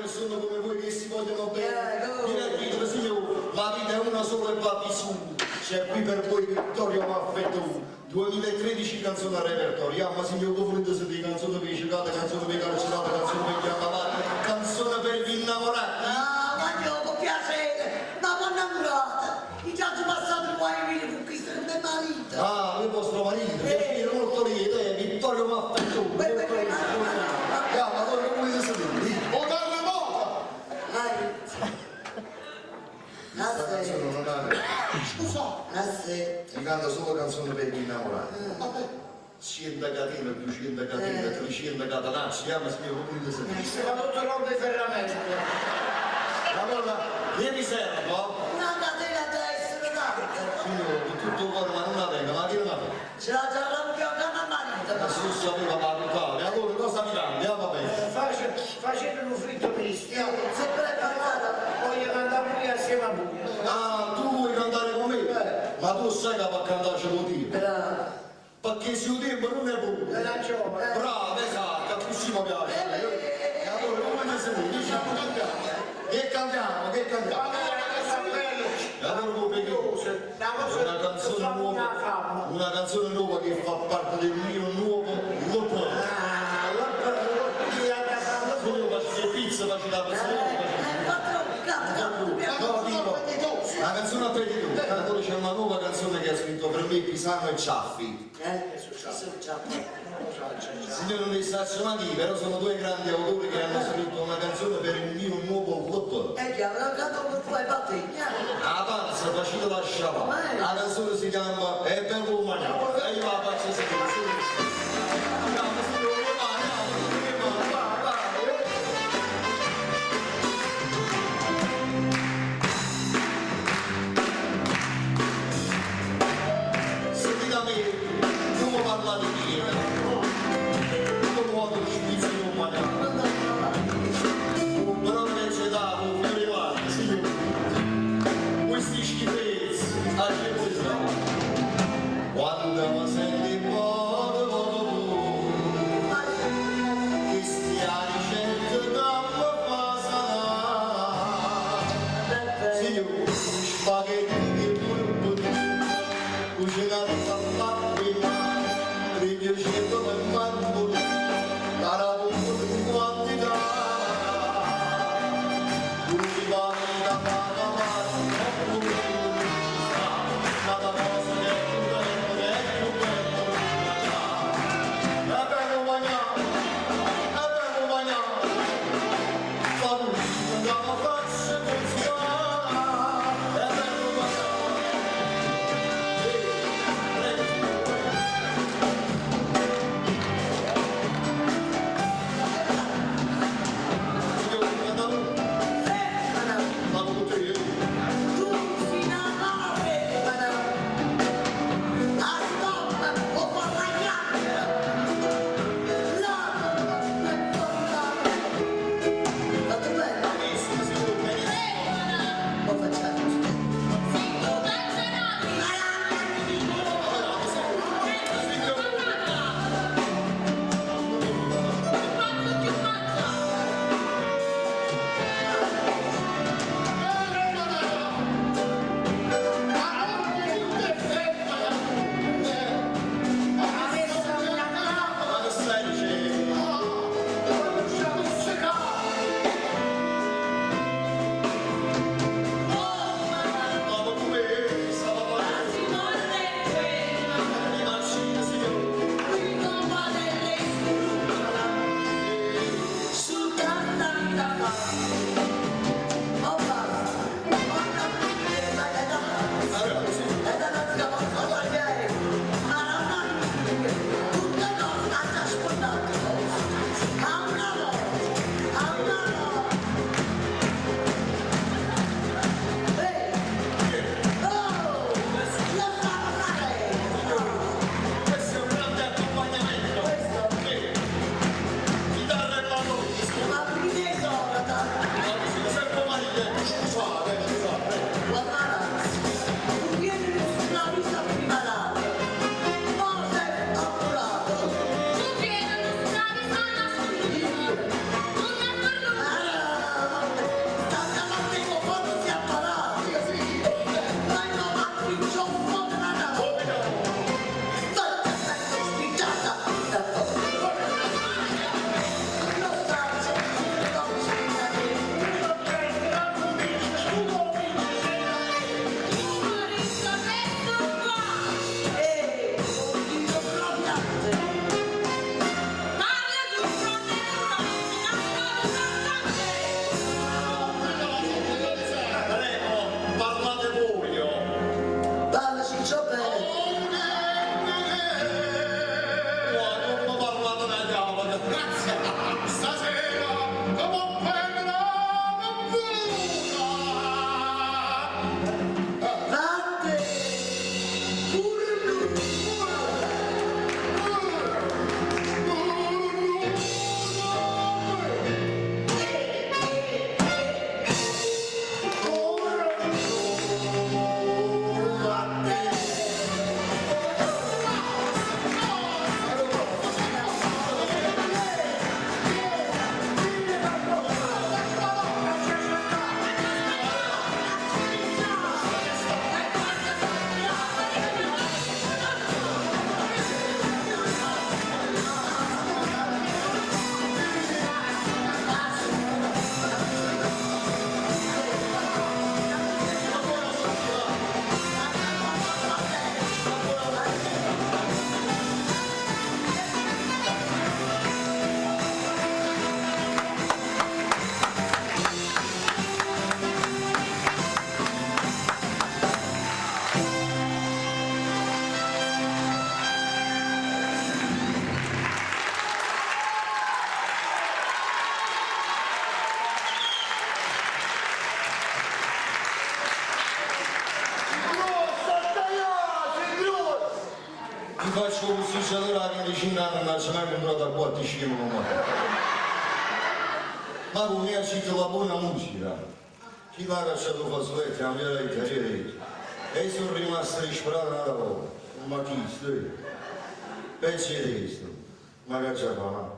persone come voi che si vogliono bene. Vieni a dire, signore, la vita è una sola e va vissuta. C'è qui per voi Vittorio Maffetto. 2013 canzoni a repertorio, ma signor che volete sentire canzoni per i giocati, canzoni per i carcerati, canzoni per gli ammalati, canzoni per gli innamorati. Ah, ma io con piacere, ma mi innamorata. I giorni passati qua in video con questo è mio marito. Ah, il vostro marito, è molto lieto, è Vittorio Maffetto. Ma voi come volete sentire? O darle moda! Questa canzone non ha... Scusa. Si canta solo canzoni per gli innamorati. 100 catene, 200 catene, 300 catenacci, ma signor come volete sentire? Si fa tutto roba di ferramenta. Allora, che mi serve, no? Una catena da essere data. Signore, con tutto il cuore, ma non la venga, ma che non la venga? Ce l'ha già raccogliata a marito. Ma se non sapeva valutare, allora cosa mi cambia? Va bene. Facete un fritto misto. Si è preparata. Voglio cantare pure assieme a voi. Ah, tu vuoi cantare con me? Ma tu sai che va a cantare ce lo dico. Brava. Perché se il tempo non è buono. È la giovane. Bravo, esatto, così mi piace. E allora, come mi senti? Diciamo che cantiamo, che cantiamo. E allora come una canzone nuova che fa parte del mio nuovo look. Faccio pizza, faccio la persona. No, dico, la canzone a te di tu. Allora c'è una nuova canzone che ha scritto per me Pisano e Ciaffi. Signore non mi sta suonando, però sono due grandi autori che hanno scritto una canzone per il mio nuovo club. E che avrà cantato con tuoi pattini. La panza facile lasciava. La canzone si chiama E bello umano. E io la faccio sentire. Quando mi senti buono, che stiani certo che mi fa sanare. Signore, spaghetti e burro, cucinati a l'acqua, 300 per marmo, cara con di quantità. Tutti vanno da pagare, Ti faccio un ufficiatore alla medicina, non ci mai comprato a 4 scemo, ma come ha scritto la buona musica, chi l'ha lasciato fazzoletti, a mia lei, e sono rimasto disperati da lavoro, ma chi stai? Pezzi di questo, ma che c'è fa?